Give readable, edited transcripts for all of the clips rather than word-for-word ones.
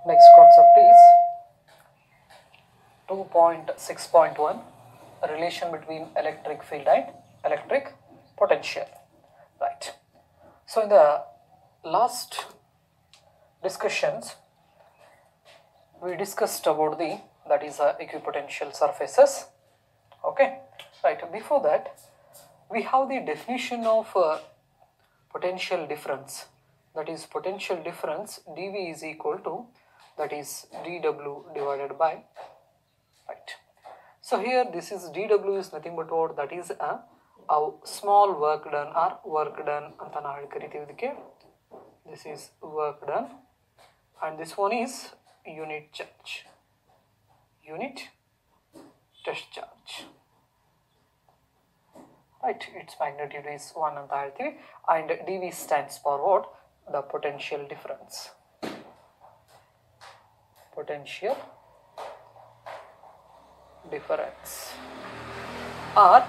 Next concept is 2.6.1 relation between electric field and electric potential. Right. So in the last discussions we discussed about that is equipotential surfaces. Okay, right. Before that we have the definition of potential difference, that is potential difference dV is equal to that is dW divided by, right. So here this is dW is nothing but what, that is a small work done or work done anta ನಾವು ಹೇಳಿ ಕರಿತೀವಿ ಇದಕ್ಕೆ. This is work done and this one is unit charge, unit test charge, right. Its magnitude is 1 anta ಹೇಳ್ತೀವಿ and dV stands for what, the potential difference, potential difference or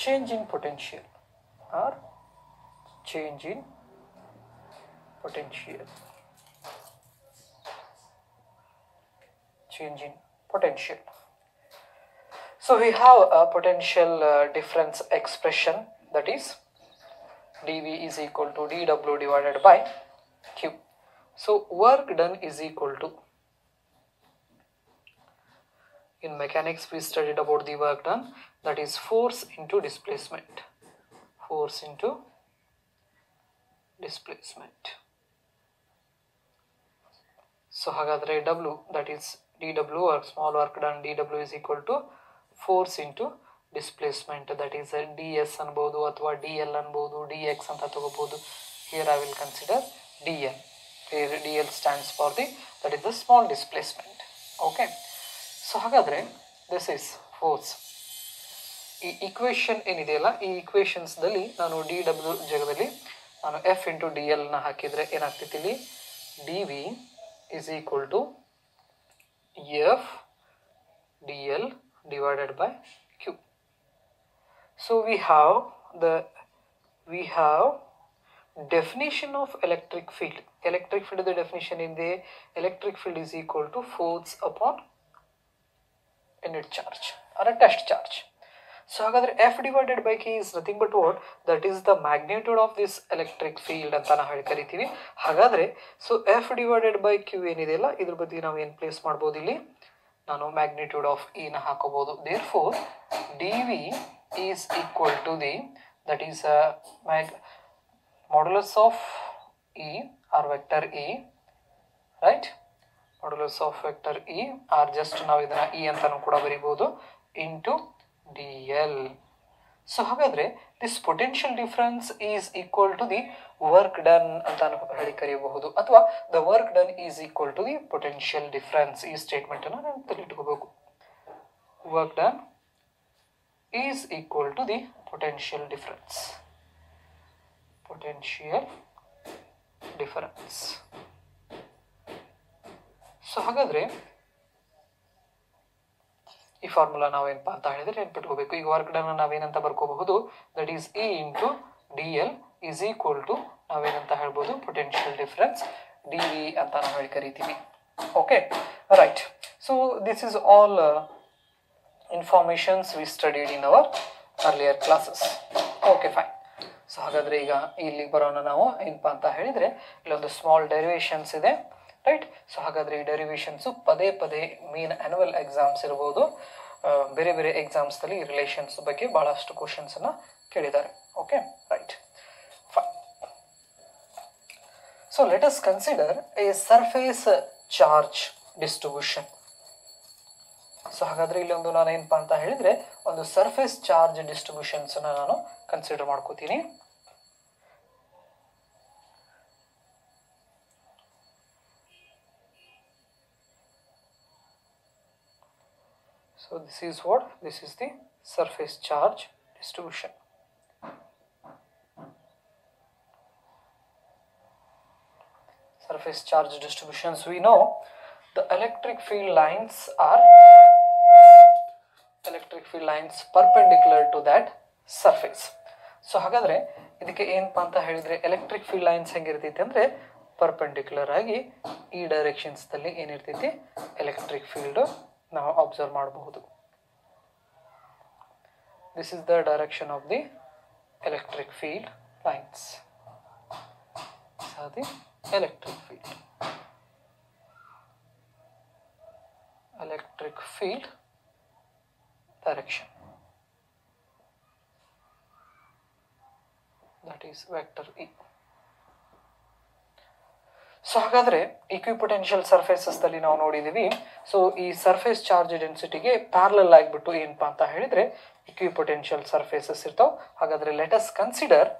change in potential, or change in potential, change in potential. So we have a potential difference expression, that is dV is equal to dW divided by Q. So work done is equal to, in mechanics we studied about the work done, that is force into displacement, force into displacement. So hagadre W, that is dW or small work done, dW is equal to force into displacement, that is ds anbodu athwa dl anbodu, dx anta tagobodu. Here I will consider dl. Here dl stands for that is the small displacement. Okay. So hagadre this is force. ಈ equation ಏನಿದೆಯಲ್ಲ, ಈ ಈಕ್ವೇಷನ್ಸ್ದಲ್ಲಿ ನಾನು D W ಜಾಗದಲ್ಲಿ ನಾನು F into D ಎಲ್ನ ಹಾಕಿದರೆ ಏನಾಗ್ತೈತಿ ಇಲ್ಲಿ, D V is equal to F D L divided by Q. So we have definition of electric field. Electric field the definition in the electric field is equal to force upon unit charge or a test charge. So hagadre F divided by K is nothing but what, that is the magnitude of this electric field anta ನಾವು ಹೇಳಿ ಕರಿತೀವಿ. ಹಾಗಾದ್ರೆ so F divided by Q ಏನಿದೆಯಲ್ಲ ಇದ್ರ ಬಗ್ಗೆ ನಾವು ಏನು place ಮಾಡಬಹುದು, ಇಲ್ಲಿ ನಾನು magnitude of E ನ ಹಾಕೋಬಹುದು. Therefore dV is equal to that is modulus of E or vector E, right, modulus of vector E or just ನಾವು ಇದನ್ನ E ಅಂತಾನೂ ಕೂಡ ಬರೀಬಹುದು into dl. So ಹಾಗಾದ್ರೆ this potential difference is equal to the work done ಅಂತಾನು ಹೇಳಿ ಕರೆಯಬಹುದು, ಅಥವಾ the work done is equal to the potential difference. ಈ ಸ್ಟೇಟ್ಮೆಂಟ್ ಅನ್ನು ನಾವು ತಲೆಯಿಟ್ಕೋಬೇಕು. work done is equal to the potential difference, potential difference. So ಹಾಗಾದ್ರೆ ಈ ಫಾರ್ಮುಲಾ ನಾವೇನಪ್ಪ ಅಂತ ಹೇಳಿದ್ರೆ ನೆನ್ಪಿಟ್ಕೋಬೇಕು. ಈಗ ವರ್ಕ್ ಡನ್ ನಾವೇನಂತ ಬರ್ಕೋಬಹುದು, that is E into D L is equal to ನಾವೇನಂತ ಹೇಳ್ಬೋದು, ಪೊಟೆನ್ಷಿಯಲ್ ಡಿಫರೆನ್ಸ್ ಡಿ ವಿ ಅಂತ ನಾವು ಹೇಳಿ ಕರಿತೀವಿ. Okay, right. So this is all informations V studied in our earlier classes. Okay, fine. So ಹಾಗಾದ್ರೆ ಈಗ ಇಲ್ಲಿಗೆ ಬರೋಣ ನಾವು. ಏನಪ್ಪ ಅಂತ ಹೇಳಿದ್ರೆ ಇಲ್ಲೊಂದು ಸ್ಮಾಲ್ ಡೆರಿವೇಶನ್ಸ್ ಇದೆ, ರೈಟ್. ಸೊ ಹಾಗಾದ್ರೆ ಈ ಡೆರಿವೇಶನ್ಸು ಪದೇ ಪದೇ ಮೀನ್ ಆನ್ಯುವಲ್ ಎಕ್ಸಾಮ್ಸ್ ಇರ್ಬೋದು, ಬೇರೆ ಬೇರೆ ಎಕ್ಸಾಮ್ಸ್ನಲ್ಲಿ ಈ ರಿಲೇಷನ್ಸ್ ಬಗ್ಗೆ ಬಹಳಷ್ಟು ಕ್ವಶನ್ಸನ್ನು ಕೇಳಿದ್ದಾರೆ. Okay, right, fine. So let us consider A surface charge distribution. So ಹಾಗಾದ್ರೆ ಇಲ್ಲೊಂದು ನಾನು ಏನಪ್ಪಾ ಅಂತ ಹೇಳಿದ್ರೆ ಒಂದು ಸರ್ಫೇಸ್ ಚಾರ್ಜ್ ಡಿಸ್ಟ್ರಿಬ್ಯೂಷನ್ಸ್ ನಾನು ಕನ್ಸಿಡರ್ ಮಾಡ್ಕೋತೀನಿ. So this is what? This is the surface charge distribution. Surface charge distributions, we know the electric field lines are perpendicular to that surface. So ಹಾಗಾದ್ರೆ ಇದಕ್ಕೆ ಏನಪ್ಪಾ ಅಂತ ಹೇಳಿದ್ರೆ ಎಲೆಕ್ಟ್ರಿಕ್ ಫೀಲ್ಡ್ ಲೈನ್ಸ್ ಹೆಂಗಿರ್ತೈತೆ ಅಂದ್ರೆ perpendicular ಆಗಿ ಈ ಡೈರೆಕ್ಷನ್ಸ್ದಲ್ಲಿ ಏನಿರ್ತೈತಿ ಎಲೆಕ್ಟ್ರಿಕ್ ಫೀಲ್ಡ್ ನಾವು observe ಮಾಡಬಹುದು. This is the direction of the electric field lines. These are the electric field direction, that is vector E. So ಹಾಗಾದರೆ ಇಕ್ವಿಪೊಟೆನ್ಷಿಯಲ್ ಸರ್ಫೇಸಸ್ ಅಲ್ಲಿ ನಾವು ನೋಡಿದ್ದೀವಿ. ಸೊ ಈ ಸರ್ಫೇಸ್ ಚಾರ್ಜ್ ಡೆನ್ಸಿಟಿಗೆ ಪ್ಯಾರಲಲ್ ಆಗಿಬಿಟ್ಟು ಏನಪ್ಪಾ ಅಂತ ಹೇಳಿದ್ರೆ ಇಕ್ವಿಪೊಟೆನ್ಷಿಯಲ್ ಸರ್ಫೇಸಸ್ ಇರ್ತಾವೆ. ಹಾಗಾದರೆ let us consider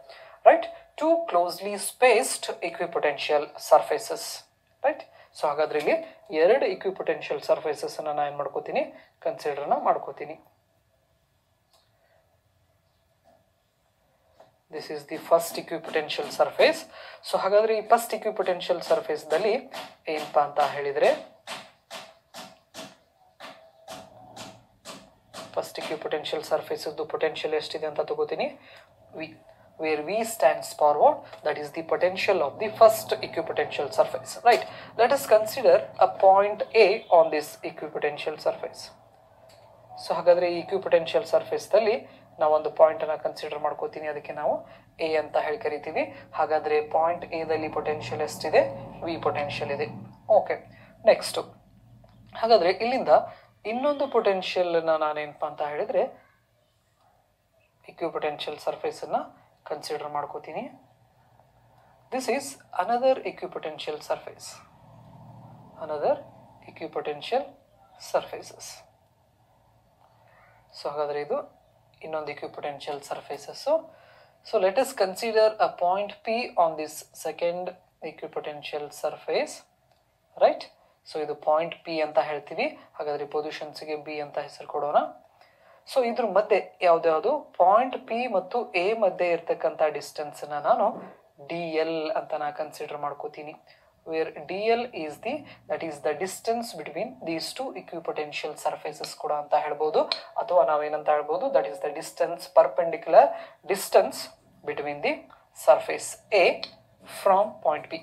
right two closely spaced equipotential surfaces right. So ಹಾಗಾದ್ರೆ ಇಲ್ಲಿ ಎರಡು ಇಕ್ವಿಪೊಟೆನ್ಷಿಯಲ್ ಸರ್ಫೇಸಸ್ ಅನ್ನ ನಾನು ಏನು ಮಾಡ್ಕೋತೀನಿ, ಕನ್ಸಿಡರ್ನ ಮಾಡ್ಕೋತೀನಿ. This is the first equipotential surface. So ಹಾಗಾದ್ರೆ ಈ ಫಸ್ಟ್ equipotential surface ದಲ್ಲಿ ಏನಪ್ಪಾ ಅಂತ ಹೇಳಿದ್ರೆ ಫಸ್ಟ್ equipotential surface ದು ಪೊಟೆನ್ಷಿಯಲ್ ಎಷ್ಟಿದೆ ಅಂತ ತಗೋತೀನಿ V, where V stands for what? That is the potential of the first equipotential surface, right? Let us consider a point A on this equipotential surface. So ಹಾಗಾದ್ರೆ ಈ equipotential surface ದಲ್ಲಿ ನಾವು ಒಂದು point ಅನ್ನ consider ಮಾಡ್ಕೋತೀನಿ, ಅದಕ್ಕೆ ನಾವು A ಅಂತ ಹೇಳಿ ಕರಿತೀವಿ. ಹಾಗಾದ್ರೆ ಪಾಯಿಂಟ್ ಎ ದಲ್ಲಿ ಪೊಟೆನ್ಷಿಯಲ್ ಎಷ್ಟಿದೆ, ವಿ ಪೊಟೆನ್ಷಿಯಲ್ ಇದೆ. ಓಕೆ, ನೆಕ್ಸ್ಟ್ ಹಾಗಾದ್ರೆ ಇಲ್ಲಿಂದ ಇನ್ನೊಂದು ಪೊಟೆನ್ಷಿಯಲ್ ನಾನೇನಪ್ಪ ಅಂತ ಹೇಳಿದ್ರೆ ಇಕ್ವಿಪೊಟೆನ್ಷಿಯಲ್ ಸರ್ಫೇಸ್ ಅನ್ನ ಕನ್ಸಿಡರ್ ಮಾಡ್ಕೋತೀನಿ. This is another equipotential surface, another equipotential surfaces. So ಹಾಗಾದ್ರೆ ಇದು ಇನ್ನೊಂದು equipotential surfaces. So let us consider a point P on this second equipotential surface, right? So ಇದು ಪಾಯಿಂಟ್ P ಅಂತ ಹೇಳ್ತೀವಿ. ಹಾಗಾದ್ರೆ ಪೊಸಿಷನ್ಸ್ಗೆ B ಅಂತ ಹೆಸರು ಕೊಡೋಣ. ಸೊ ಇದ್ರ ಮಧ್ಯೆ ಯಾವ್ದ್ಯಾವುದು ಪಾಯಿಂಟ್ P ಮತ್ತು A ಮಧ್ಯೆ ಇರ್ತಕ್ಕಂಥ ಡಿಸ್ಟೆನ್ಸ್ ನಾನು DL ಅಂತ ನಾ ಕನ್ಸಿಡರ್ ಮಾಡ್ಕೋತೀನಿ. where DL is the distance between these two equipotential surfaces ಕೂಡ ಅಂತ ಹೇಳ್ಬೋದು, ಅಥವಾ ನಾವೇನಂತ ಹೇಳ್ಬೋದು, that is the distance, perpendicular distance between the surface A from point P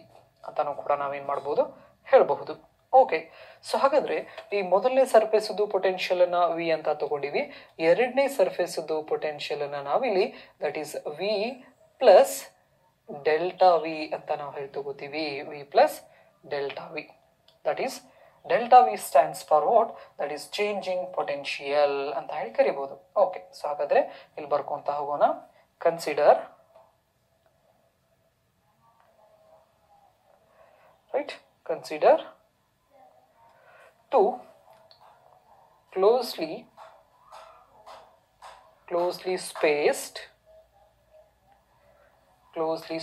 ಅಂತಾನು ಕೂಡ ನಾವೇನ್ ಮಾಡ್ಬೋದು ಹೇಳ್ಬಹುದು. ಓಕೆ, ಸೊ ಹಾಗಾದ್ರೆ ಈ ಮೊದಲನೇ ಸರ್ಫೇಸ್ ಪೊಟೆನ್ಷಿಯಲ್ ಅನ್ನ ವಿ ಅಂತ ತಗೊಂಡಿವಿ. ಎರಡನೇ ಸರ್ಫೇಸ್ ಪೊಟೆನ್ಷಿಯಲ್ ಅನ್ನ ನಾವಿಲ್ಲಿ that is V plus delta V ಅಂತ ನಾವು ಹೇಳಿ ತಗೋತೀವಿ. V plus delta V, that is delta V stands for what, that is changing potential ಅಂತ ಹೇಳಿ ಕರಿಬಹುದು. ಓಕೆ, ಸೊ ಹಾಗಾದ್ರೆ ಇಲ್ಲಿ ಬರ್ಕೊಂತ ಹೋಗೋಣ. Consider right, consider two closely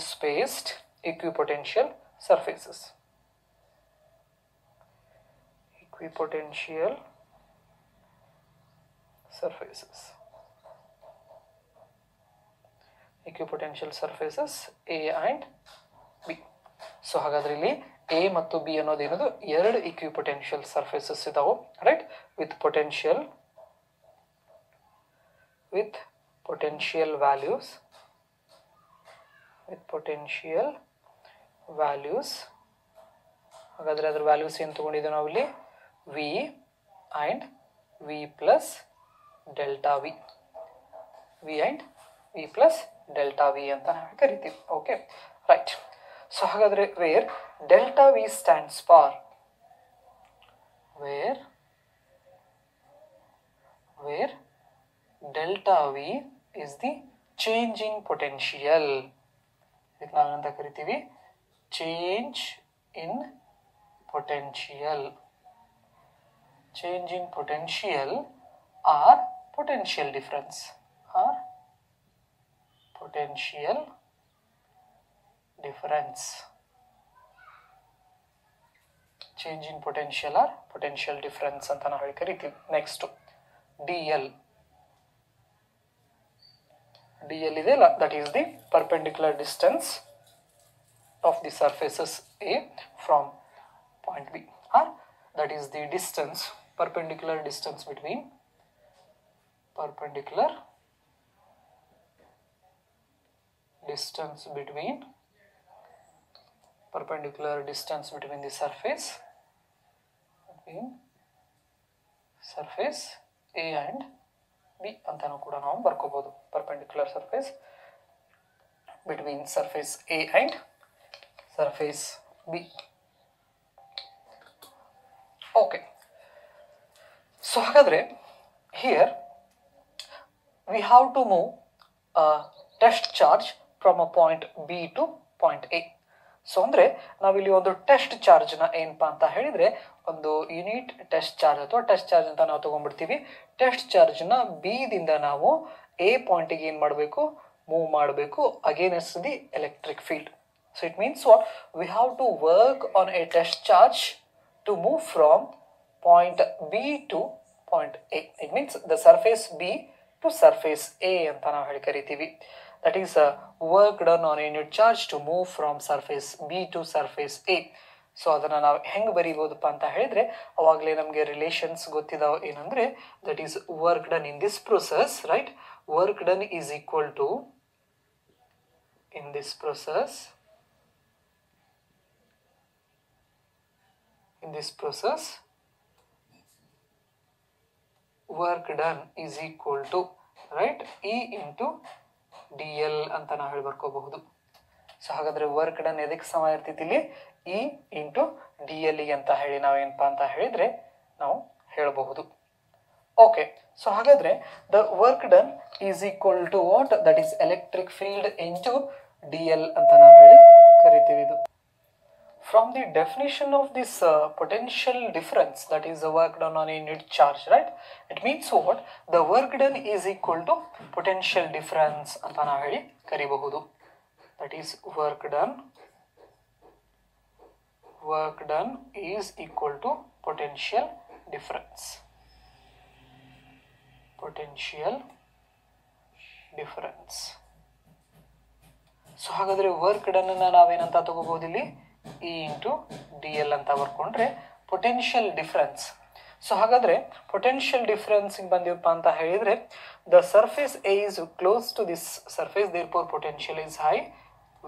spaced equipotential surfaces. Equipotential surfaces A and B. So ಹಾಗಾದ್ರೆ ಇಲ್ಲಿ A ಮತ್ತು B ಅನ್ನೋದೇನದು ಎರಡು equipotential surfaces ಇದಾವೆ, ರೈಟ್, with potential values. ಹಾಗಾದ್ರೆ ಅದರ ವ್ಯಾಲ್ಯೂಸ್ ಏನು ತಗೊಂಡಿದ್ದೀವಿ ನಾವು ಇಲ್ಲಿ V and V plus delta V, V and V plus delta V ಅಂತ ನಾವು ಕರಿತೀವಿ. Okay, right. ಸೊ ಹಾಗಾದ್ರೆ where delta V stands for, where delta V is the changing potential. ಇದಕ್ಕೆ ನಾವೇನಂತ ಕರಿತೀವಿ, change in potential. Change in potential or potential difference, change in potential or potential difference ಅಂತ ನಾವು ಹೇಳಿ ಕರಿತೀವಿ. ನೆಕ್ಸ್ಟ್ DL ಇದೆ ಅಲ್ಲ, that is the perpendicular distance of the surfaces A from point B, or that is the distance, perpendicular distance between perpendicular distance between the surface A and B ಅಂತಾನೂ ಕೂಡ ನಾವು ಬರ್ಕೋಬಹುದು. perpendicular surface between surface A and surface B. Okay, so ಹಾಗಾದ್ರೆ here we have to move a test charge from a point B to point A. So ಅಂದರೆ ನಾವಿಲ್ಲಿ ಒಂದು test ಚಾರ್ಜ್ನ ಏನಪ್ಪಾ ಅಂತ ಹೇಳಿದರೆ ಒಂದು ಯೂನಿಟ್ ಟೆಸ್ಟ್ ಚಾರ್ಜ್ ಅಥವಾ ಟೆಸ್ಟ್ ಚಾರ್ಜ್ ಅಂತ ನಾವು ತೊಗೊಂಡ್ಬಿಡ್ತೀವಿ. ಟೆಸ್ಟ್ ಚಾರ್ಜ್ನ ಬಿದಿಂದ ನಾವು ಎ ಪಾಯಿಂಟಿಗೆ ಏನು ಮಾಡಬೇಕು, ಮೂವ್ ಮಾಡಬೇಕು against the electric field. So it means what, we have to work on a test charge to move from point B to point A. It means the surface B to surface A ಅಂತ ನಾವು ಹೇಳಿ ಕರಿತೀವಿ. That is work done on a unit charge to move from surface B to surface A. So ಅದನ್ನು ನಾವು ಹೆಂಗೆ ಬರೀಬೋದಪ್ಪ ಅಂತ ಹೇಳಿದರೆ ಅವಾಗಲೇ ನಮಗೆ ರಿಲೇಷನ್ಸ್ ಗೊತ್ತಿದಾವೆ. ಏನಂದರೆ that is work done in this process, right? Work done is equal to in this process work done is equal to right E into D L ಅಂತ ನಾವು ಹೇಳಿ ಬರ್ಕೋಬಹುದು. ಸೊ ಹಾಗಾದ್ರೆ ವರ್ಕ್ ಡನ್ ಎದಕ್ಕೆ ಸಮ ಇರ್ತೈತಿ ಇಲ್ಲಿ? ಇ ಇಂಟು ಡಿ ಎಲ್ ಅಂತ ಹೇಳಿ ನಾವೇನಪ್ಪ ಅಂತ ಹೇಳಿದ್ರೆ ನಾವು ಹೇಳಬಹುದು. ಓಕೆ, ಸೊ ಹಾಗಾದ್ರೆ the work done is equal to what? That is electric field into D L ಅಂತ ನಾವು ಹೇಳಿ ಕರಿತೀವಿ. ಇದು from the definition of this potential difference, that is the work done on a unit charge, right? It means what? The work done is equal to potential difference anta na heli karibahudu. That is work done is equal to potential difference. So hagadre work done na navenanta ತಗೋಬಹುದು ಇಲ್ಲಿ E into D L ಅಂತ ಬರ್ಕೊಂಡ್ರೆ potential difference. So ಹಾಗಾದರೆ potential difference ಬಂದಿವಪ್ಪ ಅಂತ ಹೇಳಿದರೆ the surface A is close to this surface, therefore potential is high.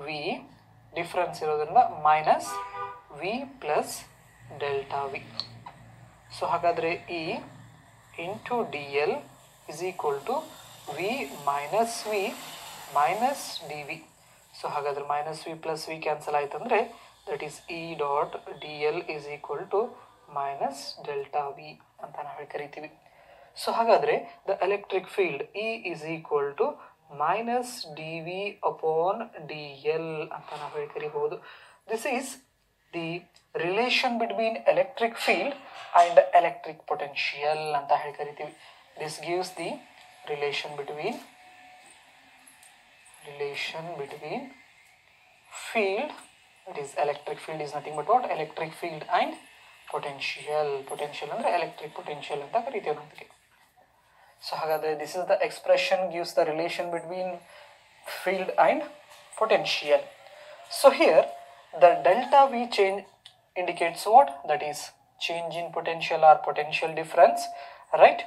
V difference ಇರೋದ್ರಿಂದ minus V plus delta V. So ಹಾಗಾದರೆ E into D L is equal to V minus D V. So ಹಾಗಾದರೆ minus V plus V cancel ಆಯ್ತು ಅಂದರೆ that is E dot dl is equal to minus delta V ಅಂತ ನಾವು ಹೇಳಿ ಕರಿತೀವಿ. So ಹಾಗಾದರೆ the electric field E is equal to minus dV upon dl ಅಂತ ನಾವು ಹೇಳಿ ಕರಿಬಹುದು. This is the relation between electric field and electric potential ಅಂತ ಹೇಳಿ ಕರಿತೀವಿ. This gives the relation between field, that is electric field is nothing but what? Electric field and potential. Potential ಅಂದ್ರೆ electric potential ಅಂತ ಕರಿತೀವಿ ನಮಗೆ. So ಹಾಗಾದ್ರೆ this is the expression gives the relation between field and potential. So here the delta V change indicates what? That is change in potential or potential difference, right?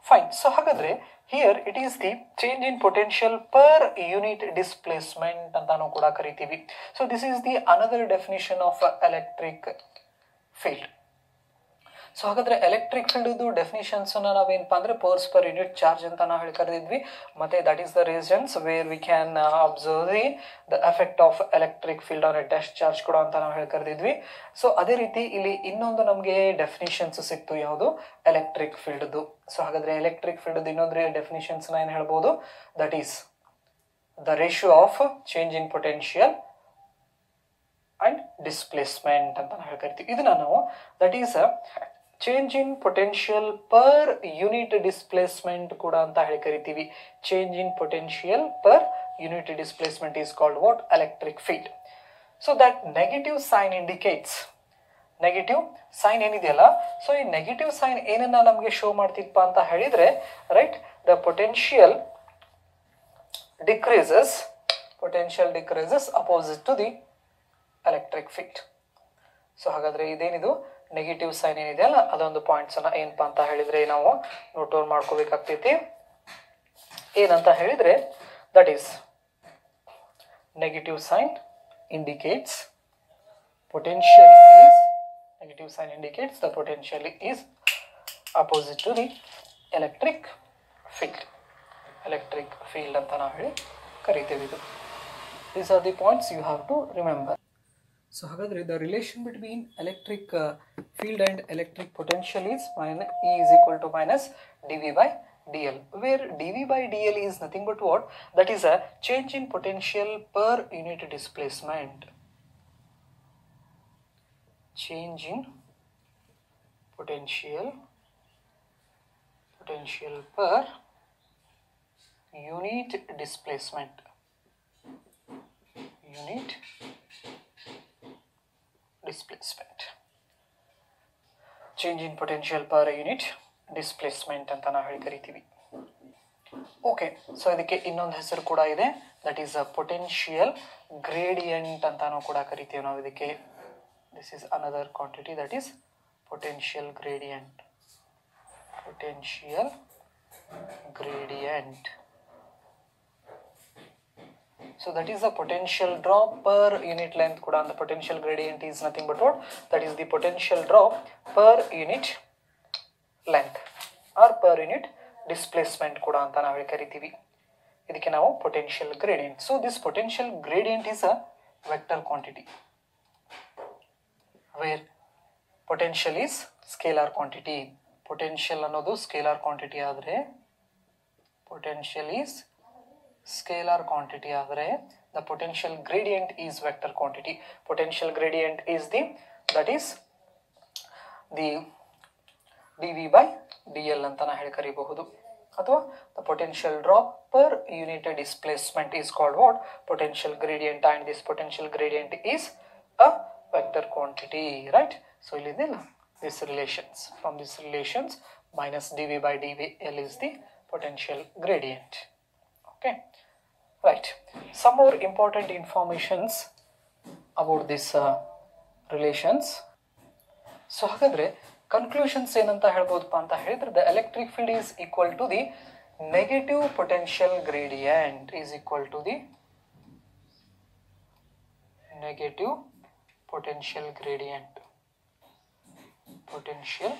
Fine. So ಹಾಗಾದ್ರೆ here it is the change in potential per unit displacement ಅಂತಾನೂ ಕೂಡ ಕರಿತೀವಿ. So this is the another definition of electric field. So ಹಾಗಾದರೆ electric ಫೀಲ್ಡ್ದು ಡೆಫಿನಿಷನ್ಸನ್ನು ನಾವೇನಪ್ಪ ಅಂದರೆ powers per unit charge ಅಂತ ನಾವು ಹೇಳಿ ಕರೆದಿದ್ವಿ. ಮತ್ತು that is the reasons where we can observe the effect of electric field on a test charge ಕೂಡ ಅಂತ ನಾವು ಹೇಳಿ ಕರೆದಿದ್ವಿ. ಸೊ ಅದೇ ರೀತಿ ಇಲ್ಲಿ ಇನ್ನೊಂದು ನಮಗೆ ಡೆಫಿನಿಷನ್ಸ್ ಸಿಕ್ತು, ಯಾವುದು? ಎಲೆಕ್ಟ್ರಿಕ್ ಫೀಲ್ಡ್ದು. ಸೊ ಹಾಗಾದರೆ ಎಲೆಕ್ಟ್ರಿಕ್ ಫೀಲ್ಡ್ದು ಇನ್ನೊಂದು ಡೆಫಿನಿಷನ್ಸ್ನ ಏನು ಹೇಳ್ಬೋದು? That is the ratio of change in potential and displacement ಅಂತ ನಾವು ಹೇಳಿ ಕರಿತೀವಿ. ಇದನ್ನು ನಾವು that is change in potential per unit displacement ಕೂಡ ಅಂತ ಹೇಳಿ ಕರಿತೀವಿ. Change in potential per unit displacement is called what? Electric field. So that negative sign indicates, negative sign ಏನಿದೆಯಲ್ಲ, ಸೊ ಈ ನೆಗೆಟಿವ್ ಸೈನ್ ಏನನ್ನ ನಮಗೆ ಶೋ ಮಾಡ್ತಿಪ್ಪ ಅಂತ ಹೇಳಿದರೆ, right, the potential decreases opposite to the electric field. So ಹಾಗಾದರೆ ಇದೇನಿದು negative sign ಏನಿದೆಯಲ್ಲ ಅದೊಂದು ಪಾಯಿಂಟ್ಸನ್ನು ಏನಪ್ಪ ಅಂತ ಹೇಳಿದರೆ ನಾವು ನೋಟ್ ಡೌನ್ ಮಾಡ್ಕೋಬೇಕಾಗ್ತೈತಿ. ಏನಂತ ಹೇಳಿದರೆ that is negative sign indicates potential is, negative sign indicates the potential is opposite to the electric field. Electric field ಅಂತ ನಾವು ಹೇಳಿ ಕರೀತೀವಿ ಇದು. These are the points you have to remember. So ಹಾಗಾದರೆ the relation between electric field and electric potential is E is equal to minus dV by dl, where dV by dl is nothing but what? That is a change in potential per unit displacement. Change in potential per unit displacement. Unit displacement. Change in potential per unit displacement ಅಂತ ನಾವು ಹೇಳಿ ಕರಿತೀವಿ. Okay, so ಇದಕ್ಕೆ ಇನ್ನೊಂದು ಹೆಸರು ಕೂಡ ಇದೆ, that is a potential gradient ಅಂತಾನು ಕೂಡ ಕರಿತೀವಿ ನಾವು ಇದಕ್ಕೆ. This is another quantity, that is potential gradient. Potential gradient. So that is the potential drop per unit length kuda, and the potential gradient is nothing but what? That is the potential drop per unit length or per unit displacement kuda anta navu karitivi. Idikke navu potential gradient. So this potential gradient is a vector quantity, where potential is scalar quantity. Potential ಅನ್ನೋದು scalar quantity ಆದರೆ, potential is scalar quantity ಆದರೆ, the potential gradient is vector quantity. Potential gradient is the, that is the dV by dl ಅಂತ ನಾ ಹೇಳಿ ಕರೀಬಹುದು. ಅಥವಾ the potential drop per unit displacement is called what? Potential gradient, and this potential gradient is a vector quantity, right? So ಇಲ್ಲಿದೆಲ್ಲ these relations, from these relations minus dV by dl is the potential gradient. Okay, right. Some more important informations about these relations. So ಹಾಗಾದ್ರೆ conclusions ಏನಂತ ಹೇಳ್ಬೋದಪ್ಪ ಅಂತ ಹೇಳಿದ್ರೆ, the electric field is equal to the negative potential gradient, is equal to the negative potential gradient. Potential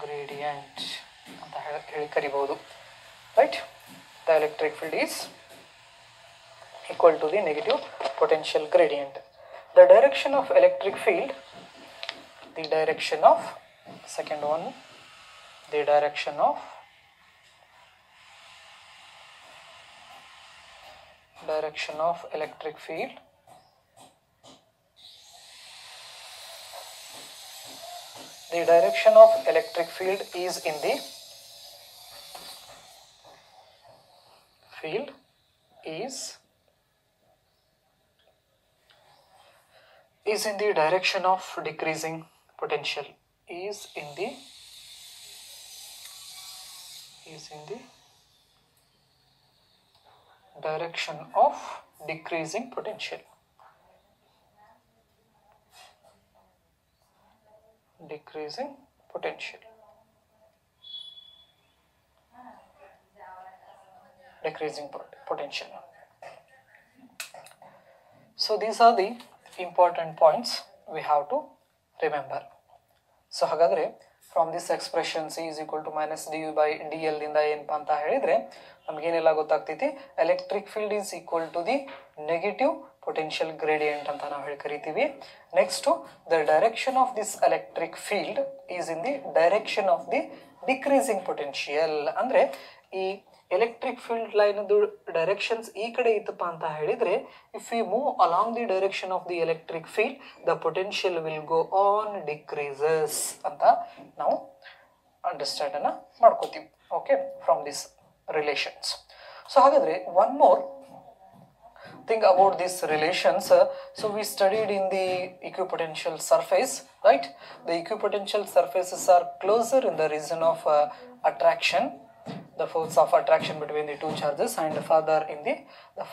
gradient ಅಂತ ಹೇಳಿ ಕರಿಬಹುದು, right? The electric field is equal to the negative potential gradient. The direction of electric field, the direction of, second one, the direction of electric field the direction of electric field is in the field is in the direction of decreasing potential, is in the direction of decreasing potential. Decreasing potential. Decreasing potential. So these are the important points we have to remember. So ಹಾಗಾದ್ರೆ from this expression C is equal to minus dV by dl ಇಂದ ಏನಪ್ಪ ಅಂತ ಹೇಳಿದ್ರೆ ನಮಗೇನೆಲ್ಲ ಗೊತ್ತಾಗ್ತೈತಿ, electric field is equal to the negative potential gradient ಅಂತ ನಾವು ಹೇಳಿ ಕರಿತೀವಿ. Next, the direction of this electric field is in the direction of the decreasing potential. ಅಂದ್ರೆ ಈ electric field line directions ಈ ಕಡೆ ಇತ್ತಪ್ಪ ಅಂತ ಹೇಳಿದ್ರೆ, if we move along the direction of the electric field, the potential will go on decreases ಅಂತ ನಾವು understand ಅನ್ನ ಮಾಡ್ಕೋತೀವಿ. Okay, from these relations. So ಹಾಗಾದ್ರೆ one more thing about these relations. So we studied in the equipotential surface, right? The equipotential surfaces are closer in the region of attraction, the force of attraction between the two charges, and further in the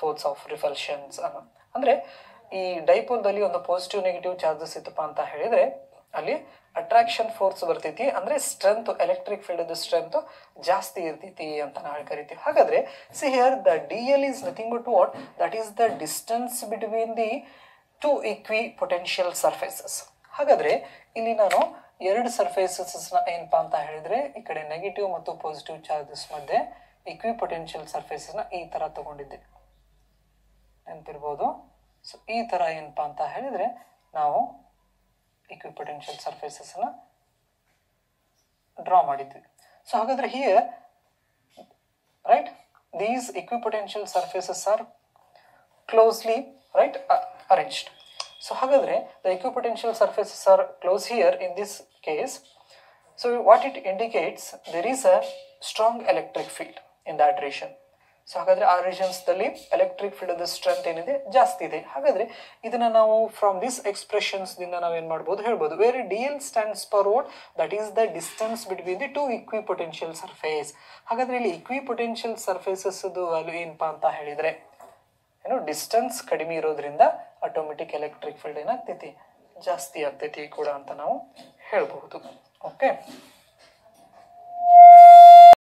force of repulsions. ಅಂದ್ರೆ ಈ dipole ದಲ್ಲಿ ಒಂದು positive negative charges ಇತ್ತಪ್ಪ ಅಂತ ಹೇಳಿದ್ರೆ ಅಲ್ಲಿ attraction force ಬರ್ತೈತಿ, ಅಂದ್ರೆ ಸ್ಟ್ರೆಂತ್, ಎಲೆಕ್ಟ್ರಿಕ್ ಫೀಲ್ಡ್ ಸ್ಟ್ರೆಂತ್ ಜಾಸ್ತಿ ಇರ್ತೈತಿ ಅಂತ ನಾವು ಕರಿತೀವಿ. ಹಾಗಾದ್ರೆ see here the D L is nothing but what? That is the distance between the two equipotential surfaces. ಹಾಗಾದರೆ ಇಲ್ಲಿ ನಾನು ಎರಡು ಸರ್ಫೇಸಸ್ನ ಏನಪ್ಪ ಅಂತ ಹೇಳಿದರೆ ಈ ಕಡೆ ನೆಗೆಟಿವ್ ಮತ್ತು ಪಾಸಿಟಿವ್ ಚಾರ್ಜಸ್ ಮಧ್ಯೆ ಈಕ್ವಿ ಪೊಟೆನ್ಷಿಯಲ್ ಸರ್ಫೇಸಸ್ನ ಈ ಥರ ತಗೊಂಡಿದ್ದೆ, ನೆನಪಿರ್ಬೋದು. ಸೊ ಈ ಥರ ಏನಪ್ಪ ಅಂತ ಹೇಳಿದರೆ ನಾವು ಈಕ್ವಿ ಪೊಟೆನ್ಷಿಯಲ್ ಸರ್ಫೇಸಸ್ನ ಡ್ರಾ ಮಾಡಿದ್ವಿ. ಸೊ ಹಾಗಾದರೆ here right these equipotential surfaces are closely right arranged. So hagadre the equipotential surfaces are close here in this case. So what it indicates, there is a strong electric field in that region. So hagadre ಆ regions dalli electric field strength ಏನಿದೆ ಜಾಸ್ತಿ ಇದೆ. ಹಾಗಾದ್ರೆ ಇದನ್ನ ನಾವು from these expressions ದಿಂದ ನಾವು ಏನು ಮಾಡಬಹುದು ಹೇಳ್ಬೋದು, where dl stands for what, that is the distance between the two equipotential surface. ಹಾಗಾದ್ರೆ ಇಲ್ಲಿ equipotential surfaces ವ್ಯಾಲ್ಯೂ ಏನಪ್ಪ ಅಂತ ಹೇಳಿದ್ರೆ ಏನು ಡಿಸ್ಟೆನ್ಸ್ ಕಡಿಮೆ ಇರೋದ್ರಿಂದ ಆಟೋಮೆಟಿಕ್ ಎಲೆಕ್ಟ್ರಿಕ್ ಫೀಲ್ಡ್ ಏನಾಗ್ತೈತಿ ಜಾಸ್ತಿ ಆಗ್ತೈತಿ ಕೂಡ ಅಂತ ನಾವು ಹೇಳ್ಬಹುದು. ಓಕೆ.